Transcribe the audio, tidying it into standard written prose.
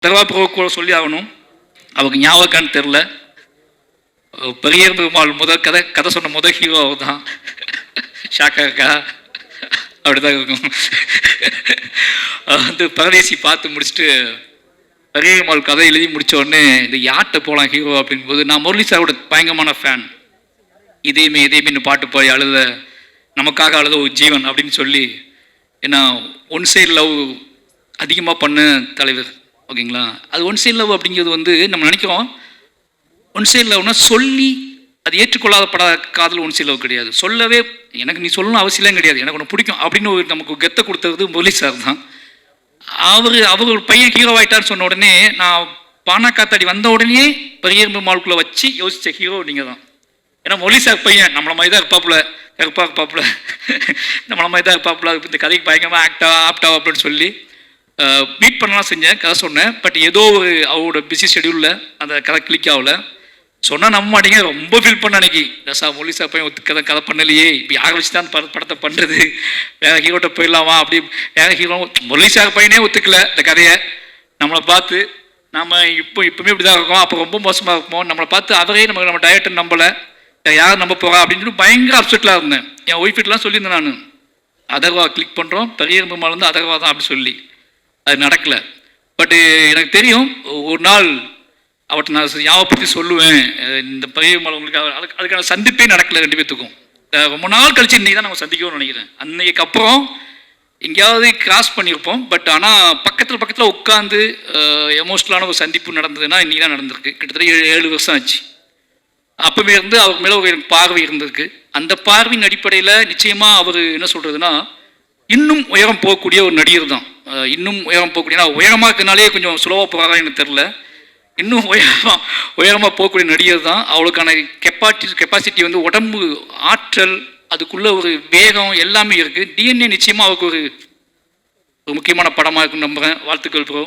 தர்வா கூட சொல்லி ஆகணும். அவருக்கு ஞாபகம்னு தெரில. பெரிய பெருமாள் கதை சொன்ன முதல் ஹீரோ அவர் தான். ஷாக்கா இருக்கா? அப்படிதான் இருக்கும். வந்து பரதேசி பார்த்து முடிச்சுட்டு பெரிய பெருமாள் கதை எழுதி முடித்த உடனே இந்த யார்கிட்ட போகலாம் ஹீரோ அப்படின்போது, நான் முரளி சாரோட பயங்கரமான ஃபேன். இதேமே பாட்டு போய் அழுத, நமக்காக அழுத ஒரு ஜீவன் அப்படின்னு சொல்லி, ஏன்னா ஒன் சைடு லவ் அதிகமாக பண்ண தலைவர். ஓகேங்களா? அது ஒன் சைடு லவ் அப்படிங்கிறது வந்து நம்ம நினைக்கிறோம் ஒன் சைடு லவ்னா சொல்லி அது ஏற்றுக்கொள்ளாதப்படாத காதல் ஒன் சைடு லவ் கிடையாது. சொல்லவே எனக்கு நீ சொல்லணும் அவசியம் கிடையாது, எனக்கு ஒன்று பிடிக்கும் அப்படின்னு ஒரு நமக்கு கெத்தை கொடுத்தது முரளி சார் தான். அவர் ஒரு பையன் ஹீரோ ஆகிட்டான்னு சொன்ன உடனே நான் பானா காத்தாடி வந்த உடனே பெரிய பெருமாளுக்குள்ளே வச்சு யோசித்த ஹீரோ நீங்கள் தான். ஏன்னா முரளி சார் பையன் நம்மள மாதிரி தான் இருப்பாப்புல, கருப்பாக இருப்பாப்புல, நம்மள மாதிரி தான் இருப்பாப்புல, இந்த கதைக்கு பயங்கரமாக ஆப்டா அப்படின்னு சொல்லி மீட் பண்ணலாம் செஞ்சேன், கதை சொன்னேன். பட் ஏதோ ஒரு அவரோட பிஸி ஷெடியூலில் அந்த கதை கிளிக் ஆகலை. சொன்னால் நம்ப மாட்டீங்க, ரொம்ப ஃபீல் பண்ண அன்னைக்கு. முரளி சார் பையன் கதை பண்ணலையே, இப்போ யாரை வச்சு தான் படத்தை பண்ணுறது, வேற ஹீரோட்ட போயிடலாமா அப்படி. வேற ஹீரோ முரளி சார் பையனே ஒத்துக்கல இந்த கதையை. நம்மளை பார்த்து நம்ம இப்போவுமே இப்படி தான் இருக்கோம், அப்போ ரொம்ப மோசமாக இருப்போம். நம்மளை பார்த்து அவரே நம்ம டைரக்டர் நம்பலை, யார் நம்ப போகிறா அப்படின்னு சொல்லி பயங்கர அப்செட்டில் இருந்தேன். என் ஒய்ஃபிட்லாம் சொல்லியிருந்தேன் நான், அதர்வா கிளிக் பண்ணுறோம், பெரிய பெருமாள் வந்து அதர்வா தான் அப்படி சொல்லி. அது நடக்கலை. பட்டு எனக்கு தெரியும் ஒரு நாள் அவர்கிட்ட நான் ஞாபகப்படுத்தி சொல்லுவேன், இந்த பெரிய பெருமாள் உங்களுக்கு அதுக்கான சந்திப்பே நடக்கலை ரெண்டு பேர்த்துக்கும். ரொம்ப நாள் கழிச்சு இன்றைக்கி தான் நம்ம சந்திக்கணும்னு நினைக்கிறேன். அன்னைக்கு அப்புறம் எங்கேயாவது கிராஸ் பண்ணியிருப்போம். பட் ஆனால் பக்கத்தில் உட்காந்து எமோஷ்னலான ஒரு சந்திப்பு நடந்ததுன்னா இன்றைக்கி தான் நடந்திருக்கு. கிட்டத்தட்ட 7 வருஷம் ஆச்சு. அப்போவே இருந்து அவர் மேலே ஒரு பார்வை இருந்திருக்கு. அந்த பார்வையின் அடிப்படையில் நிச்சயமாக அவர் என்ன சொல்கிறதுனா, இன்னும் உயரம் போகக்கூடிய ஒரு நடிகர் தான். இன்னும் உயரம் போகக்கூடியனா, உயரமாக இருக்கிறனாலே கொஞ்சம் சுலவாக போகிறாரா எனக்கு தெரில. இன்னும் உயரமாக போகக்கூடிய நடிகர் தான். அவளுக்கான கெப்பாசிட்டி வந்து உடம்பு ஆற்றல், அதுக்குள்ளே ஒரு வேகம் எல்லாமே இருக்குது. டிஎன்ஏ நிச்சயமாக அவருக்கு ஒரு முக்கியமான படமாக இருக்குன்னு நம்புகிறேன். வாழ்த்துக்கள் ப்ரோ.